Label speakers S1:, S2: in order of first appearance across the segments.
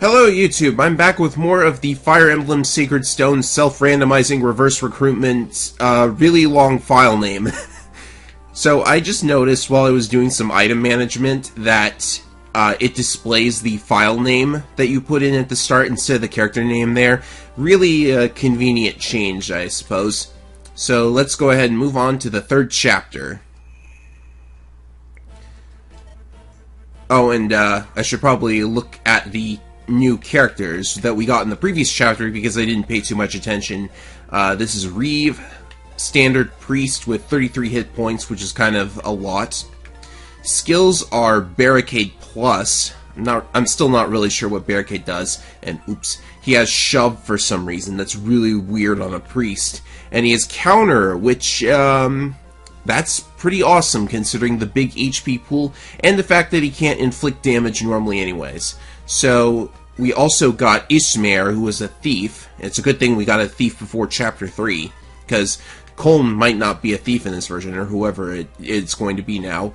S1: Hello YouTube, I'm back with more of the Fire Emblem Sacred Stone self-randomizing reverse recruitment, really long file name. So I just noticed while I was doing some item management that it displays the file name that you put in at the start instead of the character name there. Really a convenient change, I suppose. So let's go ahead and move on to the third chapter. Oh, and I should probably look at the new characters that we got in the previous chapter because I didn't pay too much attention. This is Reeve, standard priest with 33 hit points, which is kind of a lot. Skills are Barricade Plus. I'm still not really sure what Barricade does. And oops, he has Shove for some reason. That's really weird on a priest. And he has Counter, which that's pretty awesome considering the big HP pool and the fact that he can't inflict damage normally anyways. So we also got Ismair, who was a thief. It's a good thing we got a thief before Chapter 3, because Colm might not be a thief in this version, or whoever it's going to be now.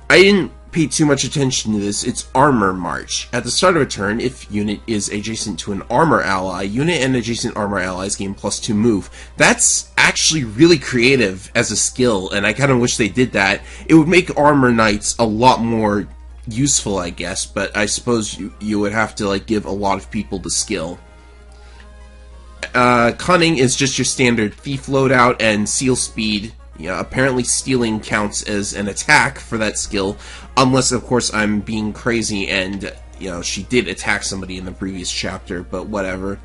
S1: I didn't pay too much attention to this. It's Armor March. At the start of a turn, if unit is adjacent to an armor ally, unit and adjacent armor allies gain +2 move. That's actually really creative as a skill, and I kind of wish they did that. It would make Armor Knights a lot more useful, I guess, but I suppose you would have to like give a lot of people the skill. Cunning is just your standard thief loadout, and Seal Speed, apparently stealing counts as an attack for that skill, unless of course I'm being crazy and she did attack somebody in the previous chapter, but whatever.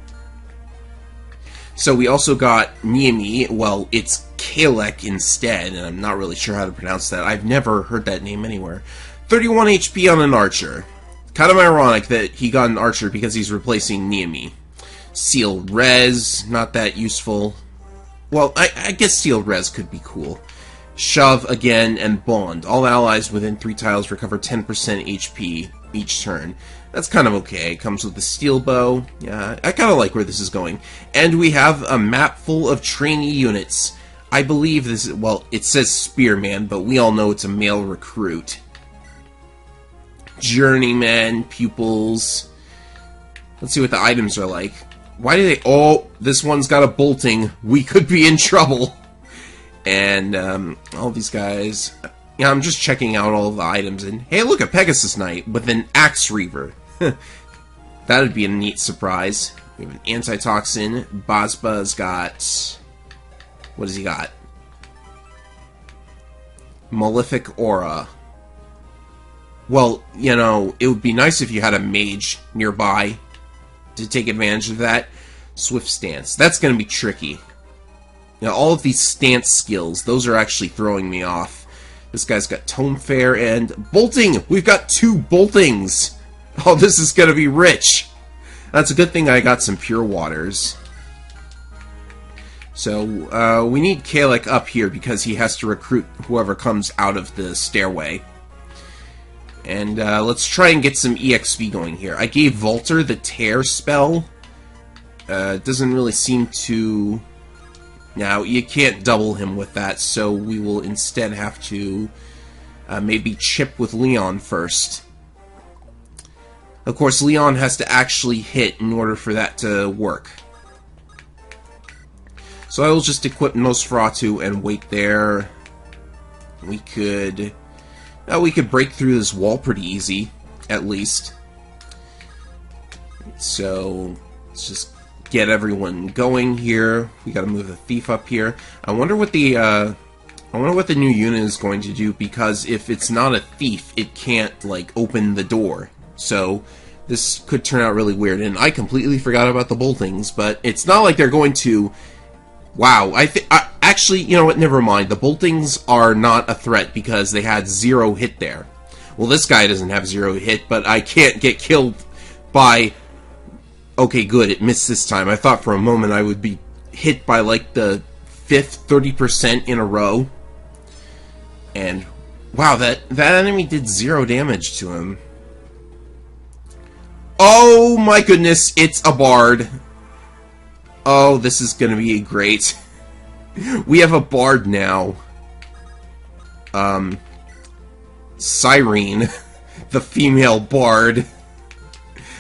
S1: So we also got Niemi. Well, it's Kalek instead, and I'm not really sure how to pronounce that. I've never heard that name anywhere. 31 HP on an archer. Kind of ironic that he got an archer because he's replacing Niemi. Seal Res, not that useful. Well, I guess Seal Res could be cool. Shove again, and Bond. All allies within 3 tiles recover 10% HP each turn. That's kind of okay. It comes with the steel bow. Yeah, I kind of like where this is going. And we have a map full of trainee units. I believe this is, well, it says Spearman, but we all know it's a male recruit. Journeymen, pupils. Let's see what the items are like. Why do they... Oh, this one's got a bolting. We could be in trouble. And all these guys... Yeah, I'm just checking out all of the items. And hey, look, a Pegasus Knight with an Axe Reaver. That would be a neat surprise. We have an Antitoxin. Basba's got... What does he got? Malefic Aura. Well, it would be nice if you had a mage nearby to take advantage of that. Swift Stance. That's going to be tricky. All of these stance skills, those are actually throwing me off. This guy's got Tome Fair and Bolting! We've got 2 Boltings! Oh, this is going to be rich! That's a good thing I got some Pure Waters. So, we need Kalek up here because he has to recruit whoever comes out of the stairway. And let's try and get some EXP going here. I gave Volter the Tear spell. Doesn't really seem to... Now, you can't double him with that, so we will instead have to maybe chip with Leon first. Of course, Leon has to actually hit in order for that to work. So I will just equip Nosferatu and wait there. We could break through this wall pretty easy, at least. So let's just get everyone going here. We got to move the thief up here. I wonder what the new unit is going to do, because if it's not a thief, it can't like open the door. So this could turn out really weird. And I completely forgot about the boltings, but it's not like they're going to. Wow, actually, you know what, never mind. The boltings are not a threat because they had 0 hit there. Well, this guy doesn't have 0 hit, but I can't get killed by... Okay, good, it missed this time. I thought for a moment I would be hit by, like, the 5th 30% in a row. And, wow, that enemy did 0 damage to him. Oh, my goodness, it's a bard. Oh, this is gonna be great. We have a bard now. Cyrene, the female bard.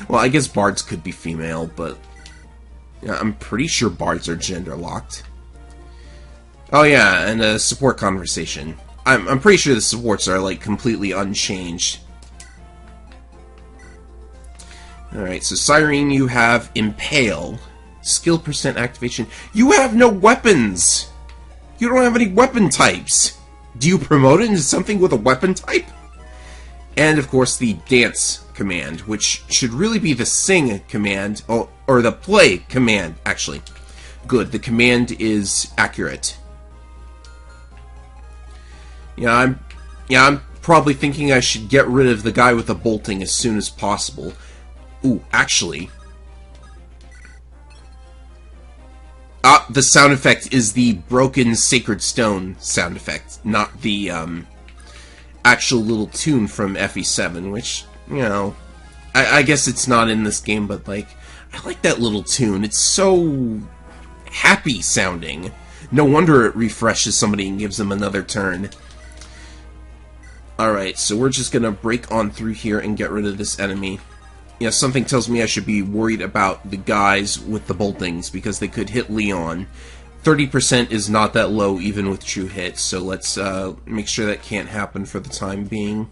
S1: Well, I guess bards could be female, but yeah, I'm pretty sure bards are gender locked. Oh yeah, and a support conversation. I'm pretty sure the supports are like completely unchanged. Alright, so Cyrene, you have Impale. Skill percent activation. You have no weapons! You don't have any weapon types! Do you promote it into something with a weapon type? And of course the Dance command, which should really be the Sing command, or the Play command, actually. Good, the command is accurate. Yeah, I'm probably thinking I should get rid of the guy with the bolting as soon as possible. Ooh, actually... the sound effect is the broken sacred stone sound effect, not the, actual little tune from FE7, which, you know, I guess it's not in this game, but, like, I like that little tune. It's so happy sounding. No wonder it refreshes somebody and gives them another turn. Alright, so we're just gonna break on through here and get rid of this enemy. You know, something tells me I should be worried about the guys with the boltings, because they could hit Leon. 30% is not that low, even with true hits, so let's make sure that can't happen for the time being.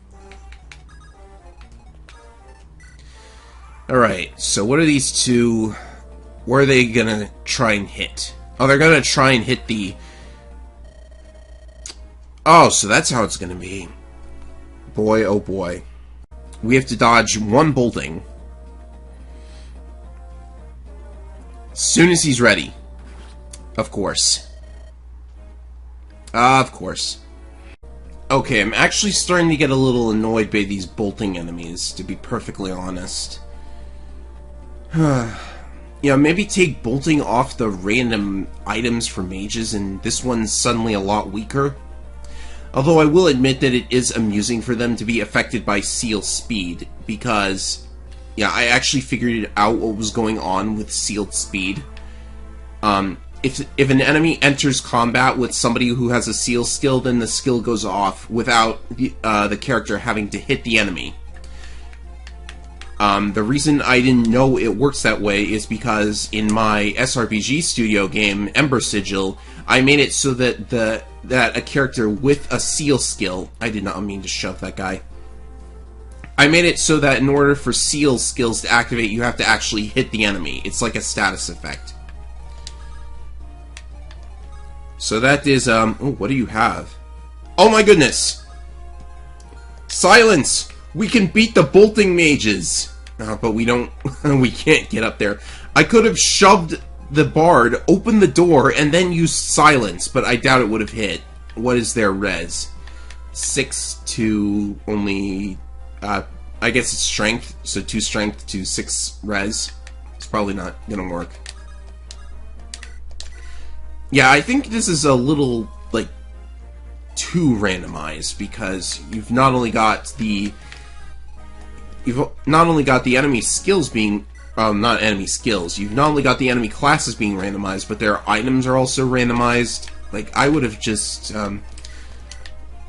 S1: Alright, so what are these two... Where are they gonna try and hit? Oh, they're gonna try and hit the... Oh, so that's how it's gonna be. Boy, oh boy. We have to dodge one bolting. Soon as he's ready. Of course. Of course. Okay, I'm actually starting to get a little annoyed by these bolting enemies, to be perfectly honest. Yeah, maybe take bolting off the random items for mages, and this one's suddenly a lot weaker. Although I will admit that it is amusing for them to be affected by seal speed, because, yeah, I actually figured out what was going on with sealed speed. If an enemy enters combat with somebody who has a seal skill, then the skill goes off without the character having to hit the enemy. The reason I didn't know it works that way is because in my SRPG studio game, Ember Sigil, I made it so that that a character with a seal skill... I did not mean to shove that guy. I made it so that in order for seal skills to activate, you have to actually hit the enemy. It's like a status effect. So that is, oh, what do you have? Oh my goodness! Silence! We can beat the bolting mages! But we don't... we can't get up there. I could have shoved the bard, opened the door, and then used silence, but I doubt it would have hit. What is their res? 6 to only... I guess it's strength, so 2 strength to 6 res. It's probably not gonna work. Yeah, I think this is a little, like, too randomized, because you've not only got the enemy skills being... not enemy skills. You've not only got the enemy classes being randomized, but their items are also randomized. Like, I would have just, I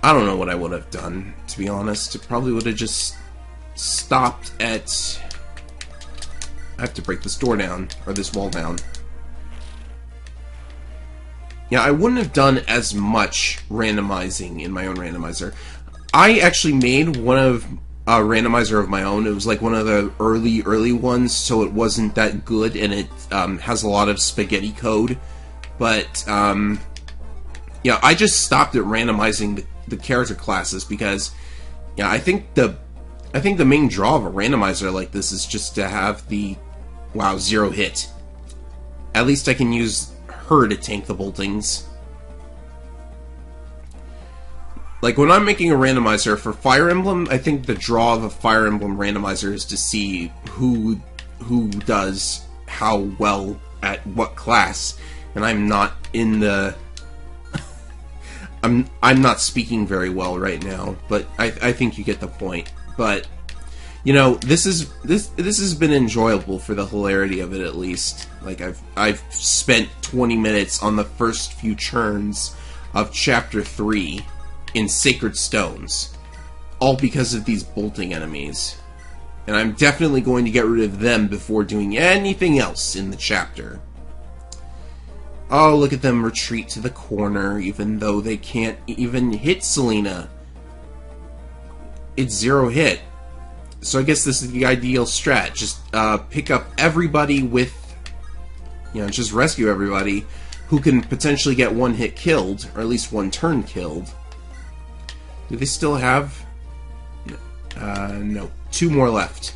S1: don't know what I would have done, to be honest. It probably would have just stopped at... I have to break this door down, or this wall down. Yeah, I wouldn't have done as much randomizing in my own randomizer. I actually made one of a randomizer of my own. It was like one of the early ones, so it wasn't that good, and it has a lot of spaghetti code. But yeah, I just stopped at randomizing the character classes because, yeah, I think the main draw of a randomizer like this is just to have the 0 hit. At least I can use her to tank the boltings. Like, when I'm making a randomizer for Fire Emblem, I think the draw of a Fire Emblem randomizer is to see who does how well at what class. And I'm not in the... I'm not speaking very well right now, but I think you get the point. But, you know, this has been enjoyable for the hilarity of it, at least. Like, I've spent 20 minutes on the first few turns of Chapter 3 in Sacred Stones, all because of these bolting enemies. And I'm definitely going to get rid of them before doing anything else in the chapter. Oh, look at them retreat to the corner, even though they can't even hit Selena. It's 0 hit. So I guess this is the ideal strat. Just pick up everybody with... just rescue everybody who can potentially get 1 hit killed, or at least 1 turn killed. Do they still have... no. 2 more left.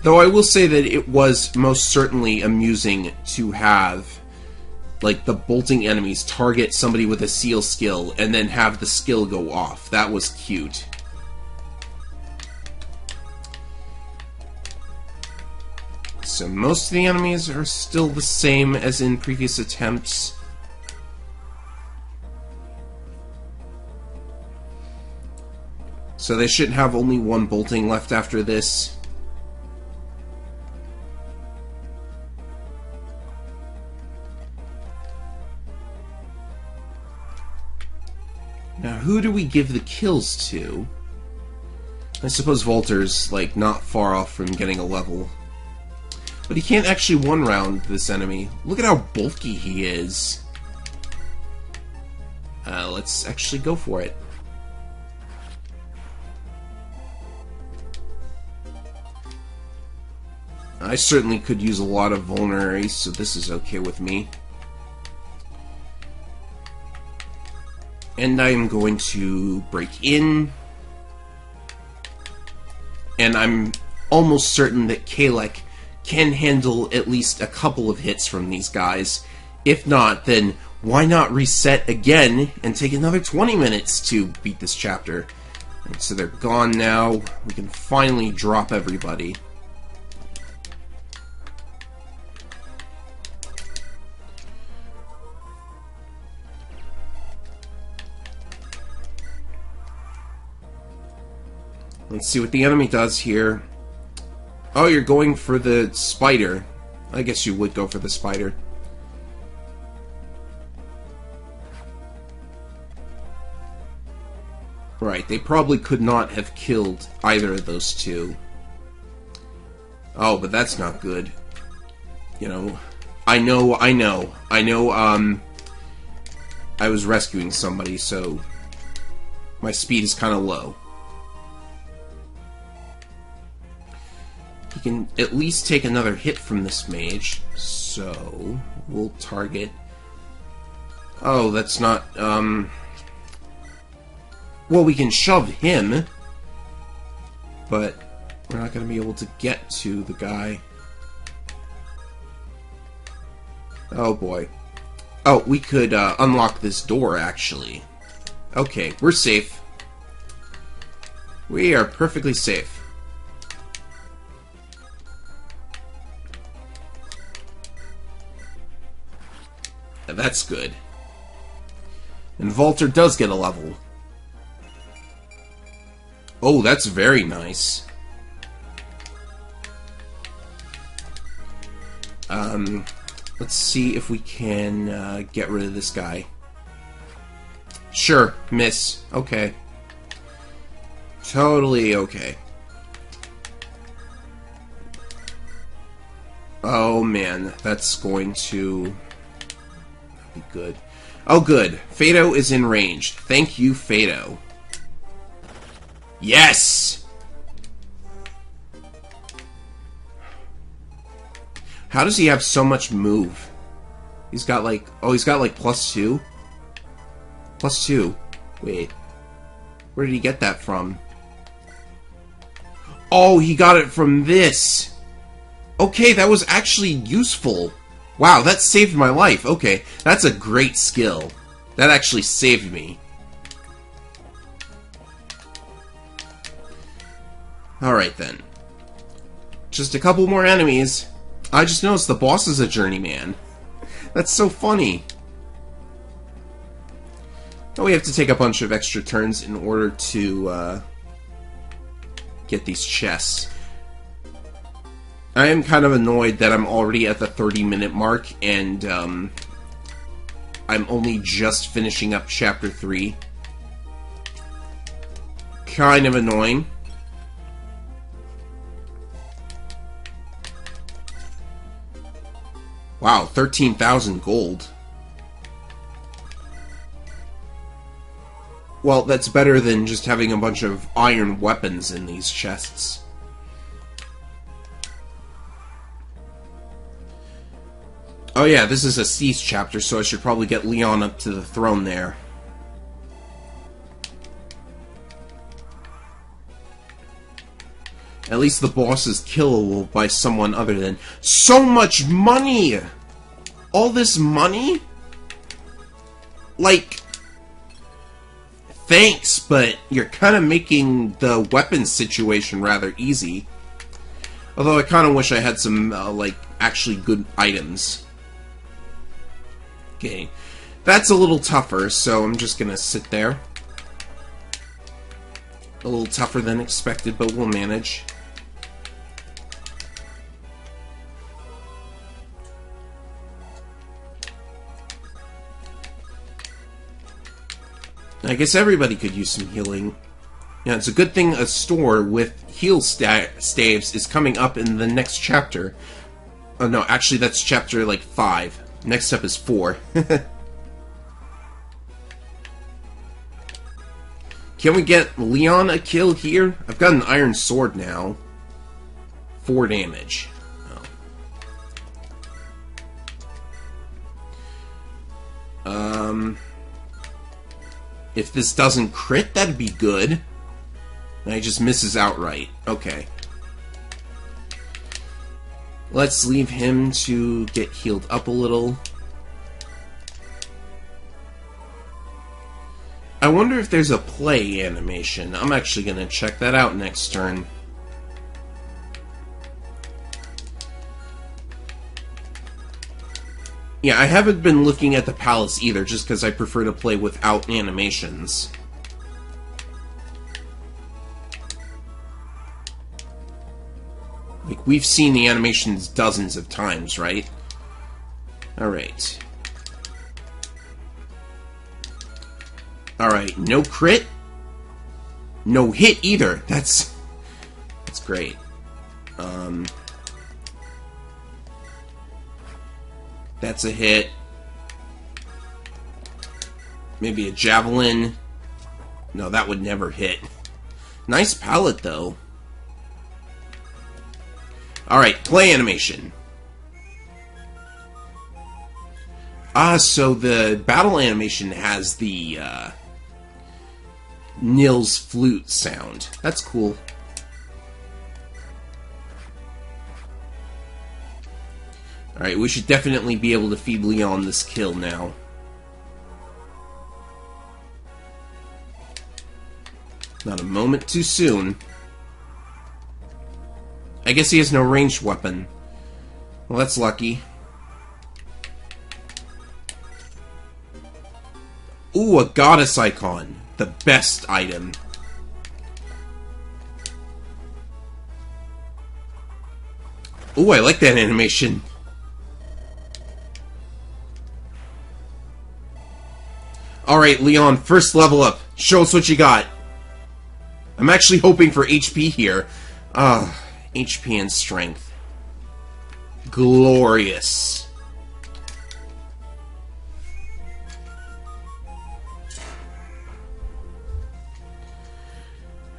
S1: Though I will say that it was most certainly amusing to have, like, the bolting enemies target somebody with a seal skill and then have the skill go off. That was cute. So most of the enemies are still the same as in previous attempts. So they should have only 1 bolting left after this. Now, who do we give the kills to? I suppose Volter's, like, not far off from getting a level. But he can't actually one-round this enemy. Look at how bulky he is. Let's actually go for it. I certainly could use a lot of vulneraries, so this is okay with me. And I am going to break in. And I'm almost certain that Kalek can handle at least a couple of hits from these guys. If not, then why not reset again and take another 20 minutes to beat this chapter? And so they're gone now. We can finally drop everybody. Let's see what the enemy does here. Oh, you're going for the spider. I guess you would go for the spider. Right, they probably could not have killed either of those two. Oh, but that's not good. You know, I know, I was rescuing somebody, so my speed is kind of low. He can at least take another hit from this mage, so we'll target... Oh, that's not, well, we can shove him, but we're not going to be able to get to the guy. Oh, boy. Oh, we could unlock this door, actually. Okay, we're safe. We are perfectly safe. That's good. And Volter does get a level. Oh, that's very nice. Let's see if we can get rid of this guy. Sure, miss. Okay. Totally okay. Oh man, that's going to be good. Oh good, Fado is in range. Thank you, Fado. Yes! How does he have so much move? He's got like... Oh, he's got like +2? +2. Wait. Where did he get that from? Oh, he got it from this! Okay, that was actually useful. Wow, that saved my life. Okay, that's a great skill. That actually saved me. Alright then. Just a couple more enemies. I just noticed the boss is a journeyman. That's so funny. Now we have to take a bunch of extra turns in order to get these chests. I am kind of annoyed that I'm already at the 30-minute mark and I'm only just finishing up Chapter 3. Kind of annoying. Wow, 13,000 gold. Well, that's better than just having a bunch of iron weapons in these chests. Oh yeah, this is a Siege chapter, so I should probably get Leon up to the throne there. At least the boss is killable by someone other than... So much money! All this money? Like... Thanks, but you're kind of making the weapons situation rather easy. Although I kind of wish I had some, like, actually good items. Okay. That's a little tougher, so I'm just gonna sit there. A little tougher than expected, but we'll manage. I guess everybody could use some healing. Yeah, it's a good thing a store with heal staves is coming up in the next chapter. Oh no, actually that's chapter like 5. Next up is 4. Can we get Leon a kill here? I've got an iron sword now. 4 damage. If this doesn't crit, that'd be good. And he just misses outright. Okay. Let's leave him to get healed up a little. I wonder if there's a play animation. I'm actually going to check that out next turn. Yeah, I haven't been looking at the palace either, just because I prefer to play without animations. Like, we've seen the animations dozens of times, right? Alright. Alright, no crit? No hit either. That's great. That's a hit. Maybe a javelin. No, that would never hit. Nice palette, though. Alright, play animation. Ah, so the battle animation has the, Nils flute sound. That's cool. Alright, we should definitely be able to feed Leon this kill now. Not a moment too soon. I guess he has no ranged weapon. Well, that's lucky. Ooh, a goddess icon. The best item. Ooh, I like that animation. Alright, Leon, first level up. Show us what you got. I'm actually hoping for HP here. HP and strength. Glorious.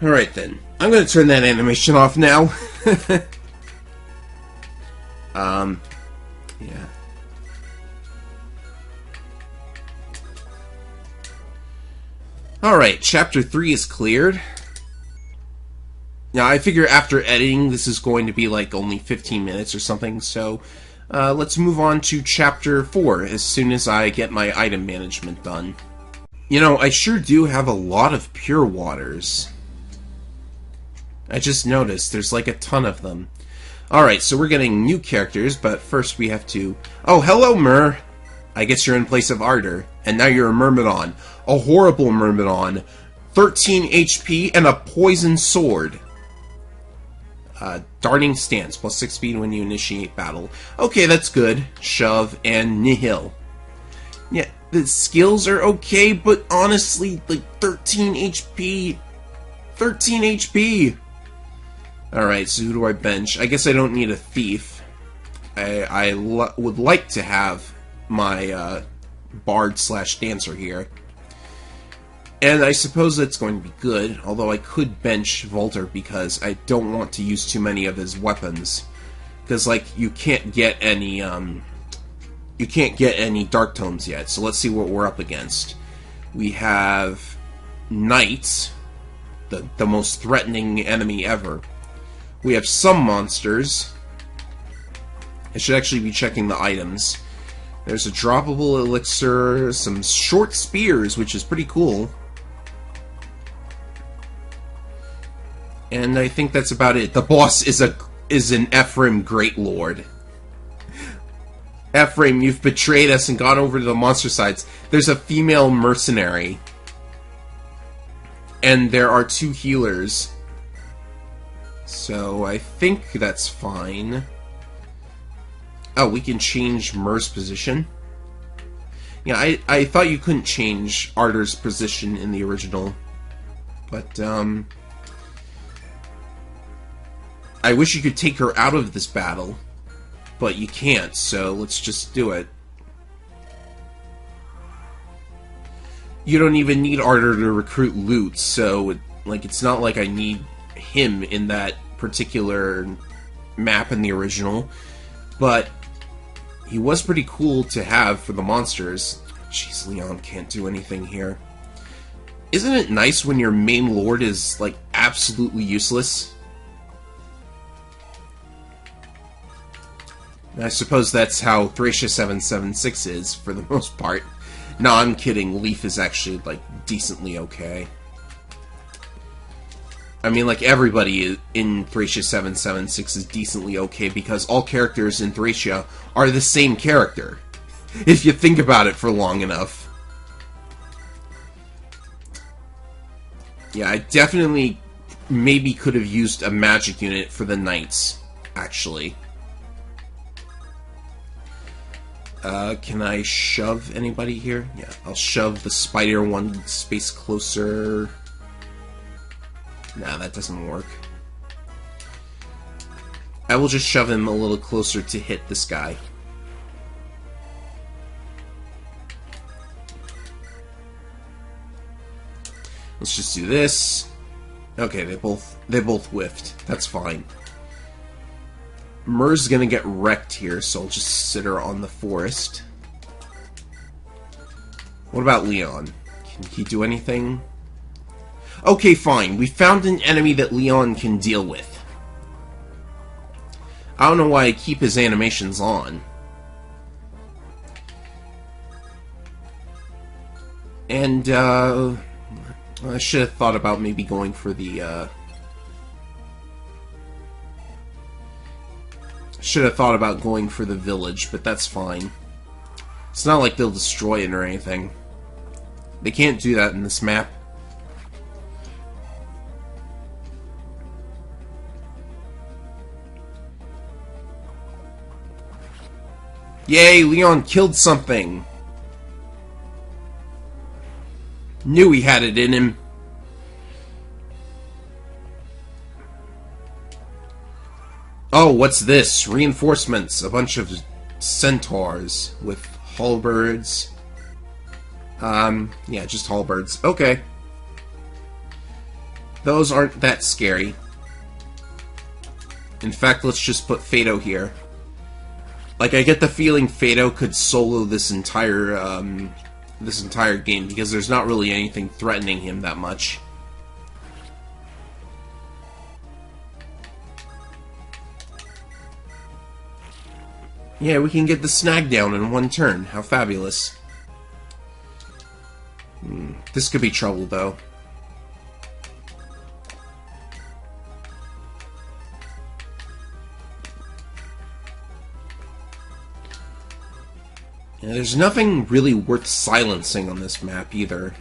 S1: Alright then. I'm gonna turn that animation off now. Yeah. Alright, Chapter 3 is cleared. Now, I figure after editing, this is going to be like only 15 minutes or something, so let's move on to Chapter 4 as soon as I get my item management done. You know, I sure do have a lot of pure waters. I just noticed there's like a ton of them. Alright, so we're getting new characters, but first we have to... Oh, hello, Myr! I guess you're in place of Ardor, and now you're a Myrmidon. A horrible Myrmidon. 13 HP and a poison sword. Darting stance, plus 6 speed when you initiate battle. Okay, that's good. Shove and Nihil. Yeah, the skills are okay, but honestly, like, 13 HP. 13 HP! Alright, so who do I bench? I guess I don't need a thief. I would like to have my bard/dancer here. And I suppose that's going to be good, although I could bench Volter because I don't want to use too many of his weapons. Because, like, you can't get any Dark Tomes yet, so let's see what we're up against. We have Knights, the most threatening enemy ever. We have some monsters. I should actually be checking the items. There's a droppable elixir, some short spears, which is pretty cool. And I think that's about it. The boss is an Ephraim Great Lord. Ephraim, you've betrayed us and gone over to the monster sides. There's a female mercenary. And there are 2 healers. So I think that's fine. Oh, we can change Myr's position. Yeah, I thought you couldn't change Ardor's position in the original. But, I wish you could take her out of this battle. But you can't, so let's just do it. You don't even need Ardor to recruit loot, so, it's not like I need him in that particular map in the original. But he was pretty cool to have for the monsters. Jeez, Leon can't do anything here. Isn't it nice when your main lord is, absolutely useless? I suppose that's how Thracia 776 is, for the most part. No, I'm kidding. Leaf is actually, decently okay. I mean, everybody in Thracia 776 is decently okay, because all characters in Thracia are the same character, if you think about it for long enough. Yeah, I definitely maybe could have used a magic unit for the Knights, actually. Can I shove anybody here? Yeah, I'll shove the spider one space closer. Nah, that doesn't work. I will just shove him a little closer to hit this guy. Let's just do this. Okay, they both whiffed. That's fine. Myr's gonna get wrecked here, so I'll just sit her on the forest. What about Leon? Can he do anything? Okay, fine. We found an enemy that Leon can deal with. I don't know why I keep his animations on. And, I should have thought about maybe going for the, should have thought about going for the village, but that's fine. It's not like they'll destroy it or anything. They can't do that in this map. Yay, Leon killed something! Knew he had it in him. Oh, what's this? Reinforcements. A bunch of centaurs with halberds. Yeah, just halberds. Okay. Those aren't that scary. In fact, let's just put Fado here. I get the feeling Fado could solo this entire game, because there's not really anything threatening him that much. Yeah, we can get the snag down in one turn. How fabulous. This could be trouble, though. Yeah, there's nothing really worth silencing on this map, either.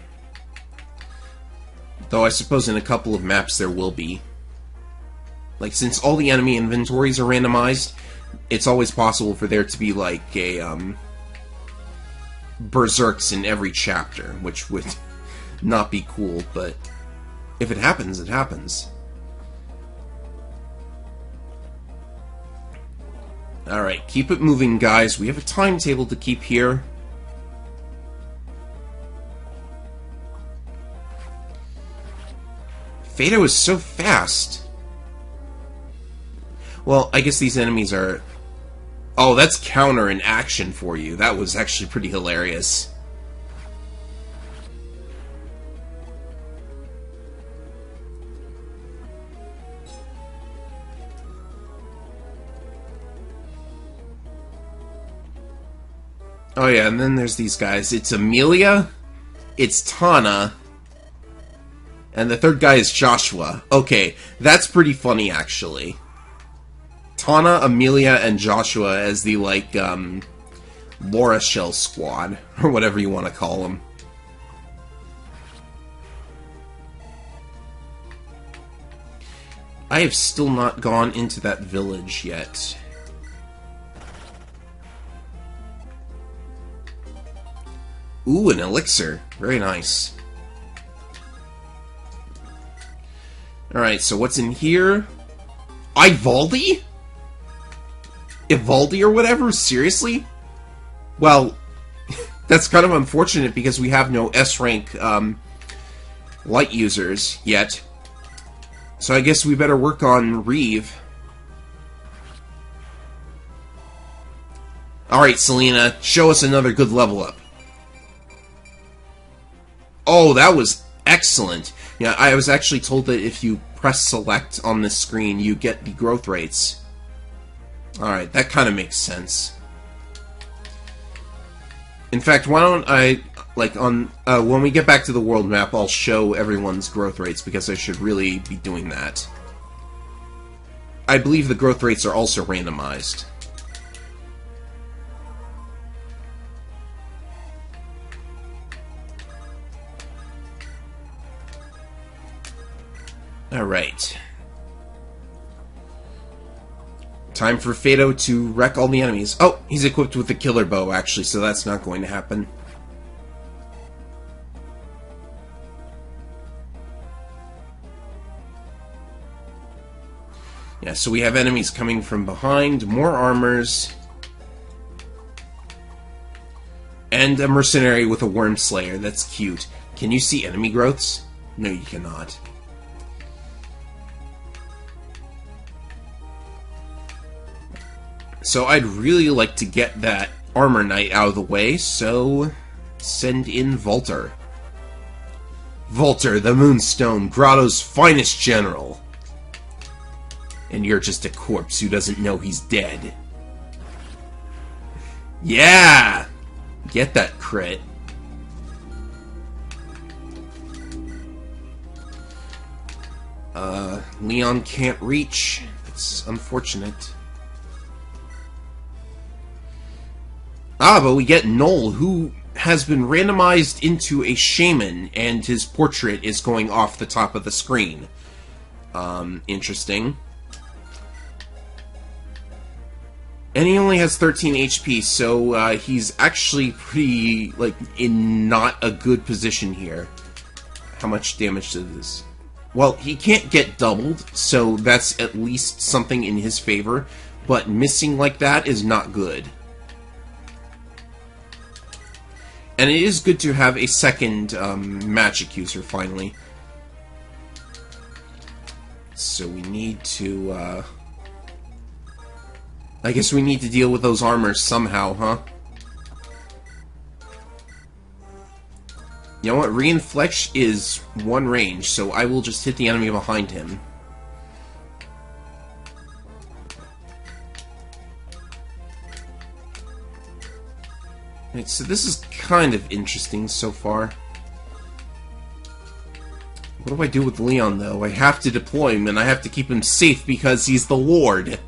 S1: Though I suppose in a couple of maps there will be. Since all the enemy inventories are randomized, it's always possible for there to be, a, berserks in every chapter, which would not be cool, but if it happens, it happens. Alright, keep it moving, guys. We have a timetable to keep here. Fado is so fast. Well, I guess these enemies are... Oh, that's counter in action for you. That was actually pretty hilarious. Oh yeah, and then there's these guys. It's Amelia, it's Tana, and the third guy is Joshua. Okay, that's pretty funny, actually. Tana, Amelia, and Joshua as the, like, Laura Shell Squad, or whatever you want to call them. I have still not gone into that village yet. Ooh, an elixir. Very nice. Alright, so what's in here? Ivaldi? Ivaldi or whatever? Seriously? Well, that's kind of unfortunate because we have no S-rank light users yet. So I guess we better work on Reeve. Alright, Selena, show us another good level up. Oh, that was excellent. Yeah, I was actually told that if you press select on this screen, you get the growth rates. Alright, that kind of makes sense. In fact, why don't I, like, on when we get back to the world map, I'll show everyone's growth rates, because I should really be doing that. I believe the growth rates are also randomized. Alright. Time for Fado to wreck all the enemies. Oh, he's equipped with the killer bow, actually, so that's not going to happen. Yeah, so we have enemies coming from behind, more armors, and a mercenary with a worm slayer. That's cute. Can you see enemy growths? No, you cannot. So I'd really like to get that armor knight out of the way, so send in Volter. Volter, the Moonstone, Grotto's finest general. And you're just a corpse who doesn't know he's dead. Yeah! Get that crit. Leon can't reach. That's unfortunate. Ah, but we get Noel, who has been randomized into a shaman, and his portrait is going off the top of the screen. Interesting. And he only has 13 HP, so he's actually pretty, like, in not a good position here. How much damage does this? Well, he can't get doubled, so that's at least something in his favor, but missing like that is not good. And it is good to have a second magic user, finally. So we need to, I guess we need to deal with those armors somehow, huh? You know what? Reinflex is one range, so I will just hit the enemy behind him. Right, so this is kind of interesting so far. What do I do with Leon, though? I have to deploy him, and I have to keep him safe because he's the Lord.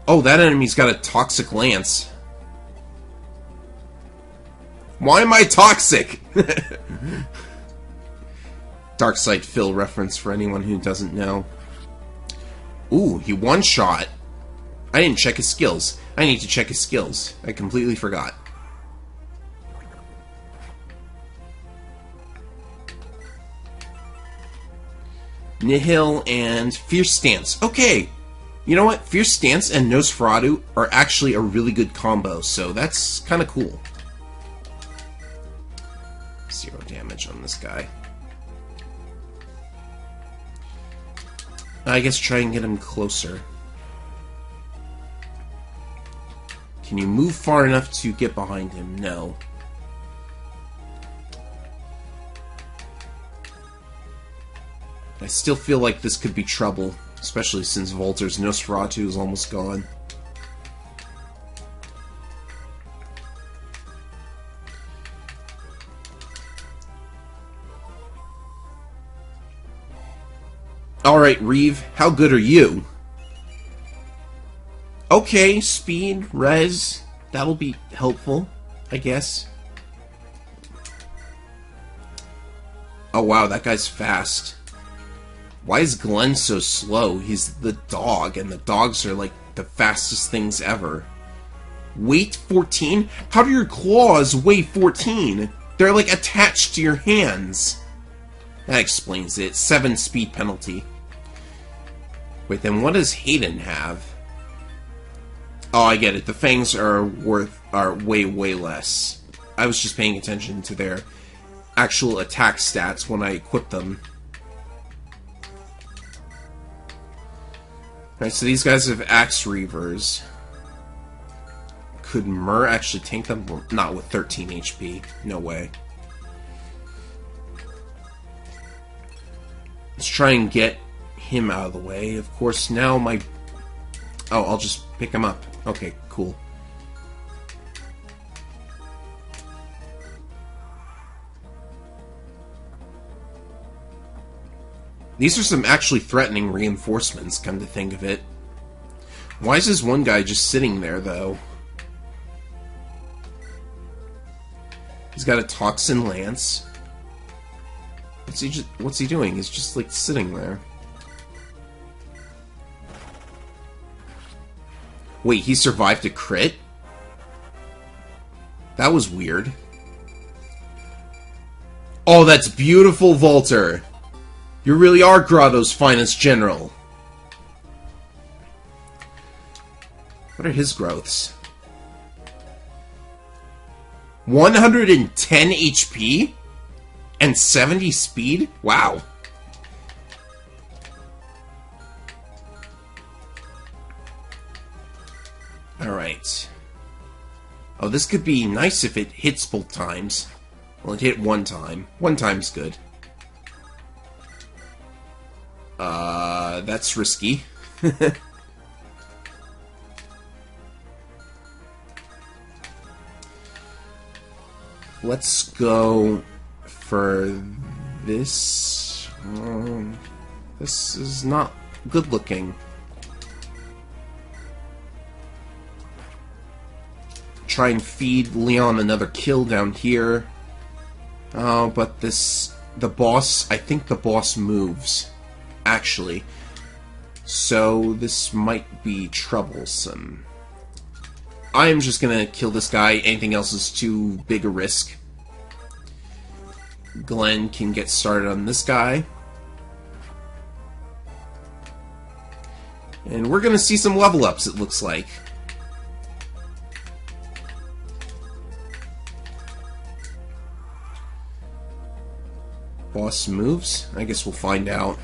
S1: Oh, that enemy's got a toxic lance. Why am I toxic? Darkseid Phil reference for anyone who doesn't know. Ooh, he one-shot. I didn't check his skills. I need to check his skills. I completely forgot. Nihil and Fierce Stance. Okay, You know what? Fierce Stance and Nosferatu are actually a really good combo, so that's kind of cool. 0 damage on this guy. I guess try and get him closer. Can you move far enough to get behind him? No. I still feel like this could be trouble, especially since Volter's Nosferatu is almost gone. Alright, Reeve, how good are you? Okay, speed, res, that'll be helpful, I guess. Oh wow, that guy's fast. Why is Glenn so slow? He's the dog, and the dogs are like the fastest things ever. Weight 14? How do your claws weigh 14? They're like attached to your hands. That explains it. 7 speed penalty. Wait, then what does Hayden have? Oh, I get it. The fangs are way, way less. I was just paying attention to their actual attack stats when I equipped them. Alright, so these guys have Axe Reavers. Could Myrrh actually tank them? Well, not with 13 HP. No way. Let's try and get him out of the way. Of course, now my... Oh, I'll just pick him up. Okay, cool. These are some actually threatening reinforcements, come to think of it. Why is this one guy just sitting there, though? He's got a Toxin Lance. What's he doing? He's just, like, sitting there. Wait, he survived a crit? That was weird. Oh, that's beautiful, Volter! You really are Grotto's finest general. What are his growths? 110 HP? And 70 speed? Wow. Alright. Oh, this could be nice if it hits both times. Well, it hit one time. One time's good. That's risky. Let's go for this. This is not good looking. Try and feed Leon another kill down here. Oh, but the boss, I think the boss moves, actually. So this might be troublesome. I am just gonna kill this guy. Anything else is too big a risk. Glenn can get started on this guy. And we're gonna see some level ups, it looks like. Boss moves? I guess we'll find out.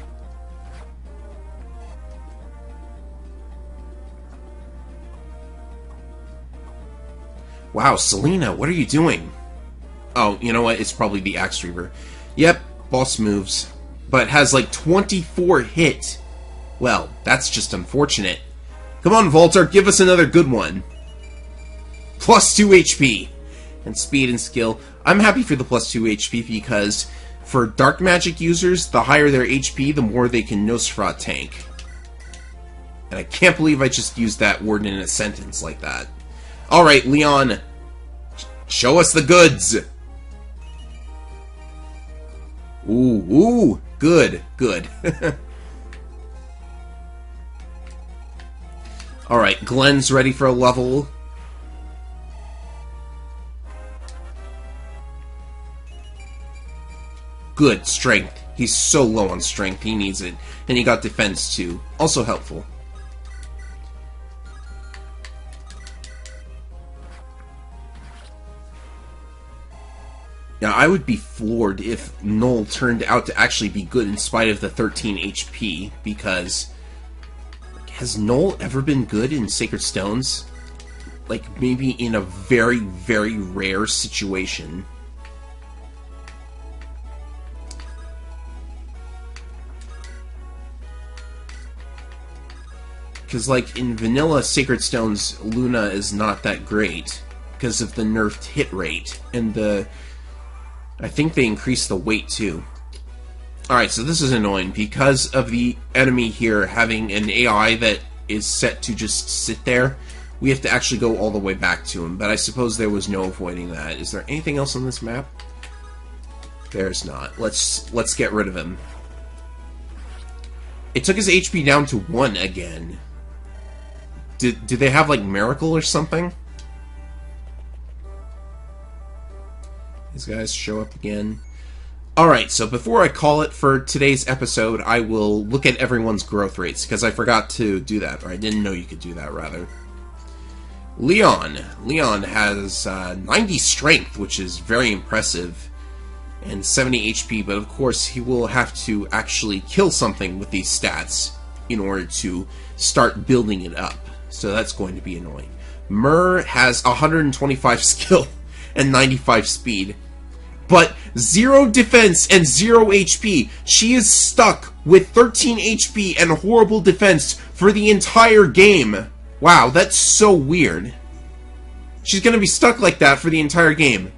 S1: Wow, Selena, what are you doing? Oh, you know what? It's probably the Axe Reaver. Yep, boss moves. But has like 24 hit. Well, that's just unfortunate. Come on, Volter, give us another good one. Plus 2 HP. And speed and skill. I'm happy for the plus 2 HP because for dark magic users, the higher their HP, the more they can Nosferatu tank. And I can't believe I just used that word in a sentence like that. Alright, Leon. Show us the goods! Ooh, good, good. Alright, Glenn's ready for a level. Good, strength. He's so low on strength, he needs it. And he got defense too. Also helpful. Now, I would be floored if Null turned out to actually be good in spite of the 13 HP, because has Null ever been good in Sacred Stones? Like, maybe in a very, very rare situation. Because, like, in vanilla Sacred Stones, Luna is not that great because of the nerfed hit rate, and I think they increased the weight, too. Alright, so this is annoying. Because of the enemy here having an AI that is set to just sit there, we have to actually go all the way back to him. But I suppose there was no avoiding that. Is there anything else on this map? There's not. Let's get rid of him. It took his HP down to 1 again. Did they have, like, Miracle or something? These guys show up again. Alright, so before I call it for today's episode, I will look at everyone's growth rates, because I forgot to do that, or I didn't know you could do that, rather. Leon. Leon has 90 strength, which is very impressive, and 70 HP, but of course he will have to actually kill something with these stats in order to start building it up, so that's going to be annoying. Myrrh has 125 skill and 95 speed, but 0 defense and 0 HP. She is stuck with 13 HP and horrible defense for the entire game. Wow, that's so weird. She's gonna be stuck like that for the entire game.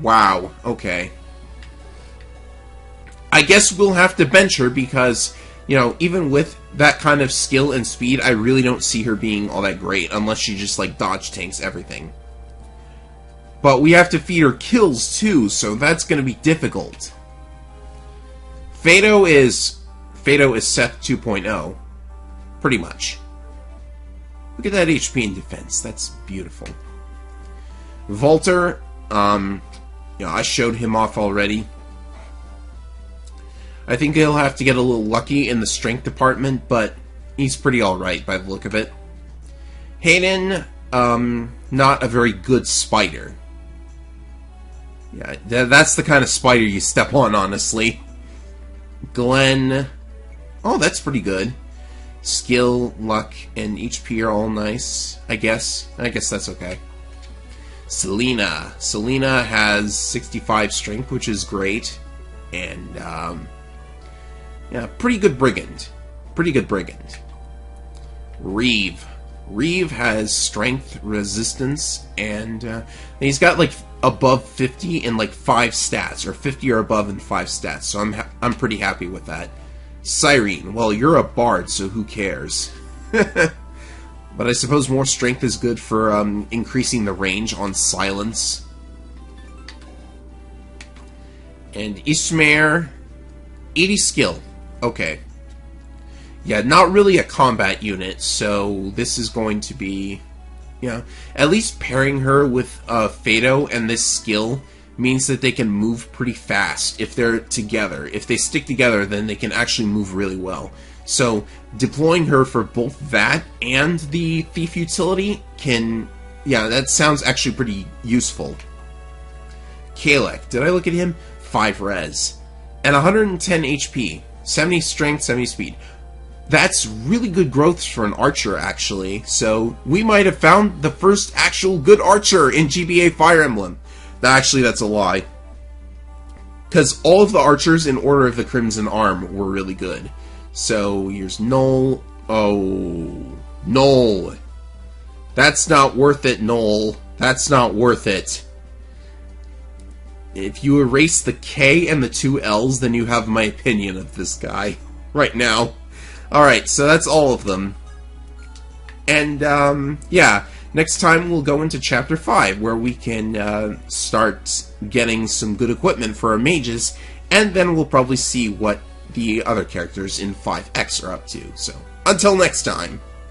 S1: Wow, okay. I guess we'll have to bench her because, you know, even with that kind of skill and speed, I really don't see her being all that great unless she just, like, dodge tanks everything. But we have to feed her kills, too, so that's going to be difficult. Fado is Seth 2.0. Pretty much. Look at that HP and defense. That's beautiful. Volter, you know, I showed him off already. I think he'll have to get a little lucky in the strength department, but he's pretty alright by the look of it. Hayden, not a very good spider. Yeah, that's the kind of spider you step on, honestly. Glenn, oh, that's pretty good. Skill, luck, and HP are all nice, I guess. I guess that's okay. Selena. Selena has 65 strength, which is great. And, yeah, pretty good brigand. Pretty good brigand. Reeve. Reeve has strength, resistance, and he's got, like, above 50 in, like, 5 stats, or 50 or above in 5 stats, so I'm pretty happy with that. Cyrene, well, you're a bard, so who cares? But I suppose more strength is good for increasing the range on silence. And Ismair, 80 skill. Okay. Yeah, not really a combat unit, so this is going to be, you know, at least pairing her with Fado and this skill means that they can move pretty fast if they're together. If they stick together, then they can actually move really well. So, deploying her for both that and the Thief utility can, yeah, that sounds actually pretty useful. Kalek, did I look at him? 5 res. And 110 HP. 70 strength, 70 speed. That's really good growth for an archer, actually. So, we might have found the first actual good archer in GBA Fire Emblem. Actually, that's a lie. Because all of the archers in Order of the Crimson Arm were really good. So, here's Null. Oh, Null. That's not worth it, Null. That's not worth it. If you erase the K and the 2 L's, then you have my opinion of this guy right now. Alright, so that's all of them. And, yeah, next time we'll go into Chapter 5, where we can start getting some good equipment for our mages, and then we'll probably see what the other characters in 5X are up to. So, until next time!